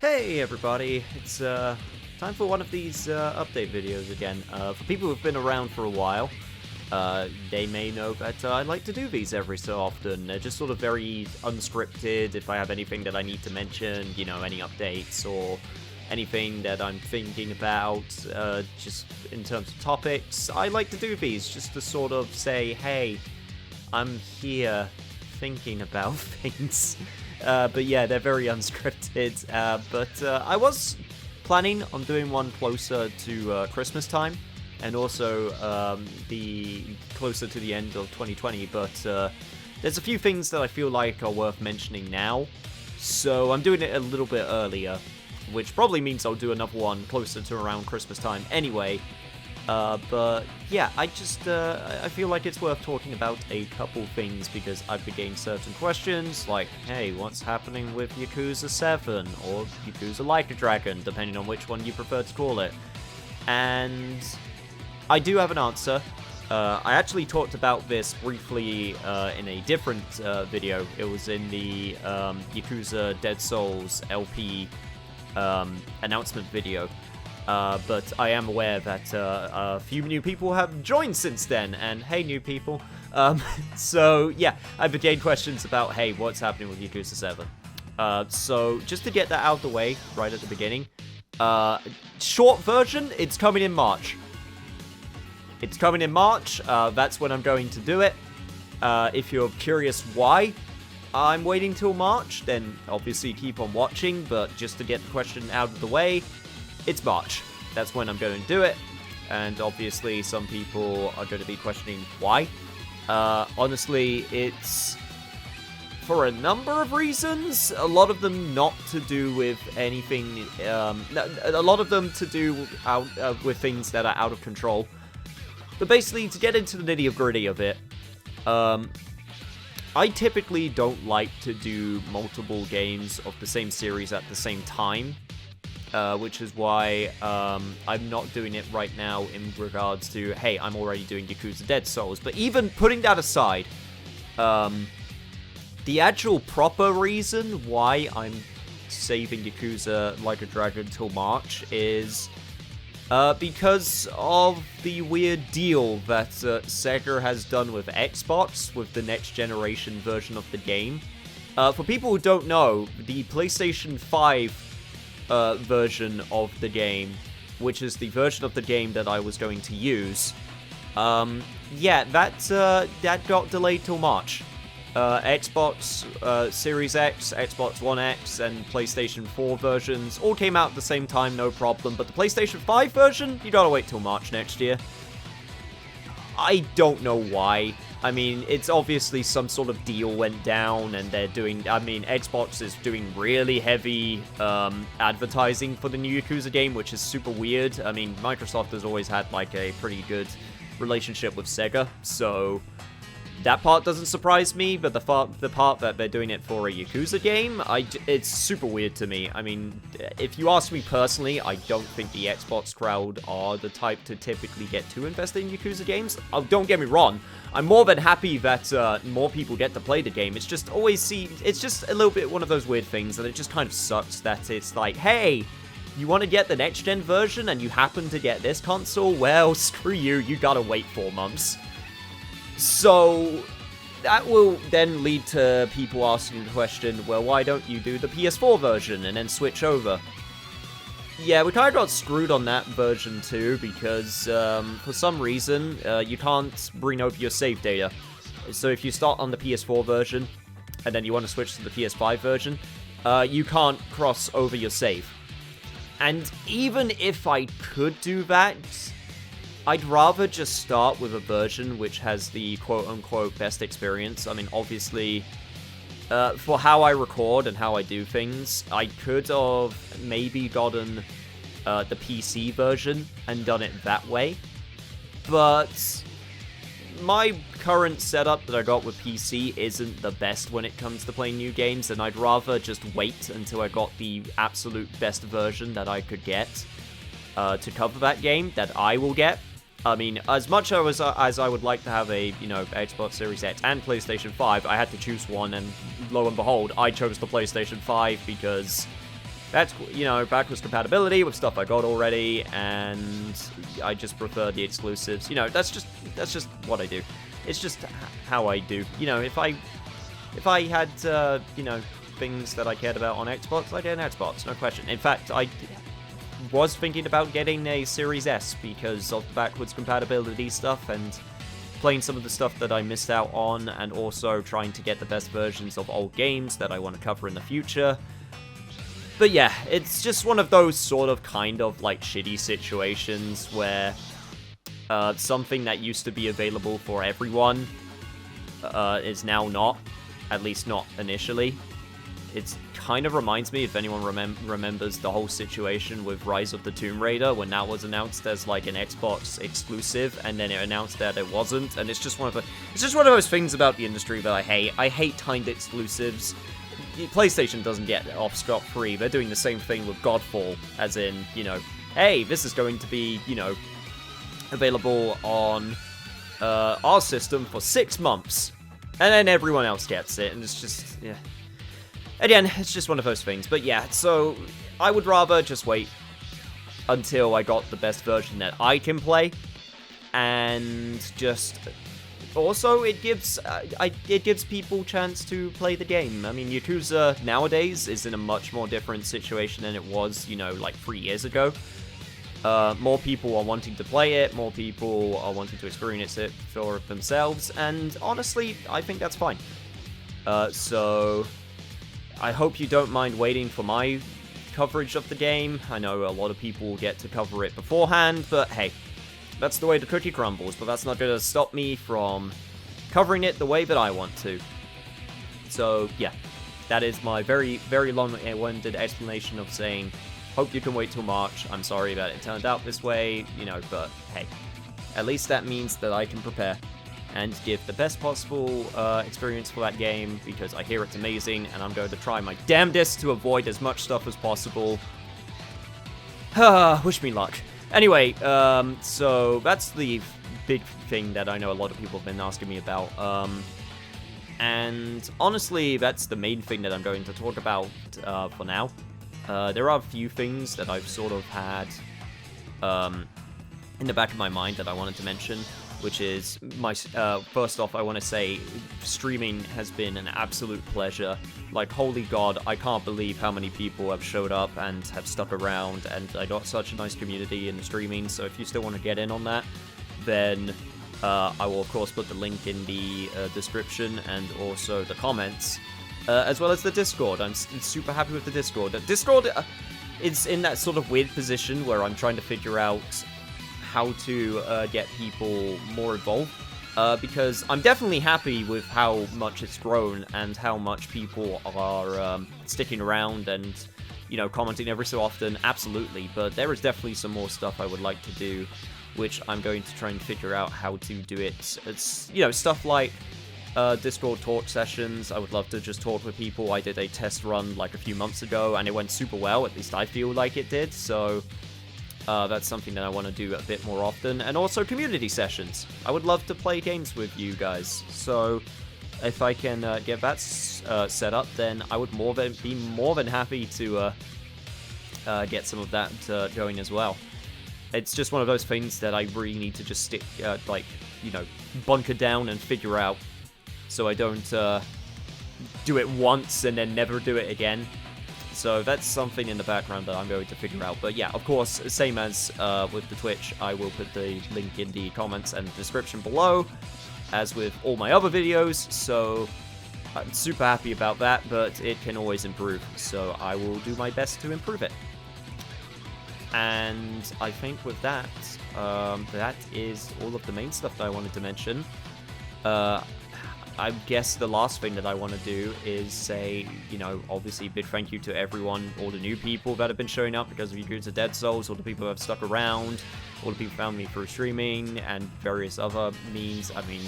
Hey everybody, it's time for one of these update videos again. For people who've been around for a while, they may know that I like to do these every so often. They're just sort of very unscripted. If I have anything that I need to mention, you know, any updates or anything that I'm thinking about, just in terms of topics, I like to do these just to sort of say, hey, I'm here thinking about things. But yeah, they're very unscripted. But I was planning on doing one closer to Christmas time, and also the closer to the end of 2020. But there's a few things that I feel like are worth mentioning now, so I'm doing it a little bit earlier, which probably means I'll do another one closer to around Christmas time anyway. But yeah, I feel like it's worth talking about a couple things because I've been getting certain questions like, hey, what's happening with Yakuza 7 or Yakuza Like a Dragon, depending on which one you prefer to call it. And I do have an answer. I actually talked about this briefly in a different video. It was in the Yakuza Dead Souls LP announcement video. But I am aware that a few new people have joined since then, and hey, new people. So yeah, I've been getting questions about, hey, what's happening with Yakuza 7? So just to get that out of the way right at the beginning, short version, it's coming in March. It's coming in March, that's when I'm going to do it. If you're curious why I'm waiting till March, then obviously keep on watching, but just to get the question out of the way, it's March. That's when I'm going to do it. And obviously, some people are going to be questioning why. Honestly, it's for a number of reasons. A lot of them not to do with anything. A lot of them to do with things that are out of control. But basically, to get into the nitty-gritty of it, I typically don't like to do multiple games of the same series at the same time. Which is why I'm not doing it right now in regards to, hey, I'm already doing Yakuza Dead Souls. But even putting that aside, the actual proper reason why I'm saving Yakuza Like a Dragon till March is because of the weird deal that Sega has done with Xbox with the next generation version of the game. For people who don't know, the PlayStation 5 version of the game, which is the version of the game that I was going to use, yeah, that got delayed till March. Xbox Series X, Xbox One X, and PlayStation 4 versions all came out at the same time, no problem, but the PlayStation 5 version, you gotta wait till March next year. I don't know why. I mean, it's obviously some sort of deal went down, and they're doing, I mean, Xbox is doing really heavy advertising for the new Yakuza game, which is super weird. I mean, Microsoft has always had, like, a pretty good relationship with Sega, so that part doesn't surprise me, but the part that they're doing it for a Yakuza game, it's super weird to me. I mean, if you ask me personally, I don't think the Xbox crowd are the type to typically get too invested in Yakuza games. Oh, don't get me wrong, I'm more than happy that more people get to play the game. It's just it's just a little bit one of those weird things, and it just kind of sucks that it's like, hey, you want to get the next-gen version, and you happen to get this console? Well, screw you, you gotta wait 4 months. So, that will then lead to people asking the question, well, why don't you do the PS4 version and then switch over? Yeah, we kind of got screwed on that version too, because for some reason, you can't bring over your save data. So if you start on the PS4 version, and then you want to switch to the PS5 version, you can't cross over your save. And even if I could do that, I'd rather just start with a version which has the quote-unquote best experience. I mean, obviously, for how I record and how I do things, I could have maybe gotten the PC version and done it that way. But my current setup that I got with PC isn't the best when it comes to playing new games, and I'd rather just wait until I got the absolute best version that I could get to cover that game, that I will get. I mean, as much as I would like to have a, you know, Xbox Series X and PlayStation 5, I had to choose one, and lo and behold, I chose the PlayStation 5 because that's, you know, backwards compatibility with stuff I got already, and I just prefer the exclusives. You know, that's just what I do. It's just how I do. You know, if I had, you know, things that I cared about on Xbox, I'd get an Xbox, no question. In fact, I was thinking about getting a Series S because of the backwards compatibility stuff and playing some of the stuff that I missed out on, and also trying to get the best versions of old games that I want to cover in the future. But yeah, it's just one of those sort of kind of like shitty situations where something that used to be available for everyone is now not, at least not initially. It kind of reminds me, if anyone remembers the whole situation with Rise of the Tomb Raider, when that was announced as like an Xbox exclusive, and then it announced that it wasn't, and it's just one of those things about the industry that I hate. I hate timed exclusives. PlayStation doesn't get off scot-free. They're doing the same thing with Godfall, as in, you know, hey, this is going to be, you know, available on our system for 6 months, and then everyone else gets it, and it's just, yeah. Again, it's just one of those things. But yeah, so I would rather just wait until I got the best version that I can play, and just also it gives people chance to play the game. I mean, Yakuza nowadays is in a much more different situation than it was, you know, like 3 years ago. More people are wanting to play it, more people are wanting to experience it for themselves, and honestly, I think that's fine. So I hope you don't mind waiting for my coverage of the game. I know a lot of people get to cover it beforehand, but hey, that's the way the cookie crumbles, but that's not going to stop me from covering it the way that I want to. So yeah, that is my very, very long-winded explanation of saying, hope you can wait till March. I'm sorry that it turned out this way, you know, but hey, at least that means that I can prepare and give the best possible experience for that game, because I hear it's amazing, and I'm going to try my damnedest to avoid as much stuff as possible. Wish me luck. Anyway, so that's the big thing that I know a lot of people have been asking me about. And honestly, that's the main thing that I'm going to talk about for now. There are a few things that I've sort of had in the back of my mind that I wanted to mention, which is, first off, I want to say streaming has been an absolute pleasure. Like, holy god, I can't believe how many people have showed up and have stuck around, and I got such a nice community in the streaming, so if you still want to get in on that, then I will, of course, put the link in the description and also the comments, as well as the Discord. I'm super happy with the Discord. Discord is in that sort of weird position where I'm trying to figure out how to get people more involved, because I'm definitely happy with how much it's grown and how much people are sticking around and, you know, commenting every so often, absolutely, but there is definitely some more stuff I would like to do, which I'm going to try and figure out how to do it. It's, you know, stuff like Discord talk sessions. I would love to just talk with people. I did a test run like a few months ago, and it went super well, at least I feel like it did, so that's something that I want to do a bit more often. And also community sessions. I would love to play games with you guys. So if I can get that set up, then I would be more than happy to get some of that going as well. It's just one of those things that I really need to just stick, like, you know, bunker down and figure out, so I don't do it once and then never do it again. So that's something in the background that I'm going to figure out. But yeah, of course, same as with the Twitch, I will put the link in the comments and description below, as with all my other videos. So I'm super happy about that, but it can always improve. So I will do my best to improve it. And I think with that, that is all of the main stuff that I wanted to mention. I guess the last thing that I want to do is say, you know, obviously big thank you to everyone, all the new people that have been showing up because of Yakuza Dead Souls, all the people who have stuck around, all the people who found me through streaming, and various other means. I mean,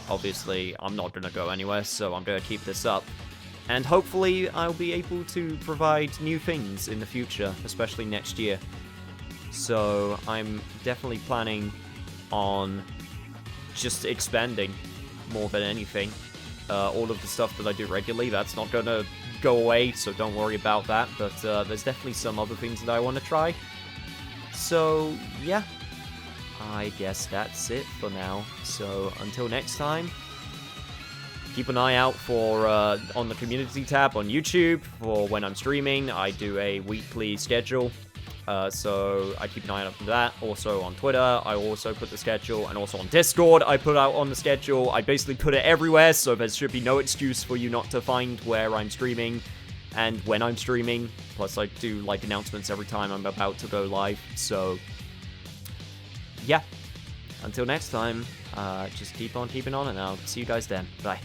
obviously, I'm not going to go anywhere, so I'm going to keep this up. And hopefully, I'll be able to provide new things in the future, especially next year. So, I'm definitely planning on just expanding more than anything. All of the stuff that I do regularly, that's not going to go away, so don't worry about that. But there's definitely some other things that I want to try. So, yeah. I guess that's it for now. So, until next time, keep an eye out for, on the community tab on YouTube for when I'm streaming. I do a weekly schedule, so I keep an eye out for that. Also on Twitter, I also put the schedule, and also on Discord, I put out on the schedule. I basically put it everywhere, so there should be no excuse for you not to find where I'm streaming and when I'm streaming. Plus, I do, like, announcements every time I'm about to go live, so yeah. Until next time, just keep on keeping on, and I'll see you guys then. Bye.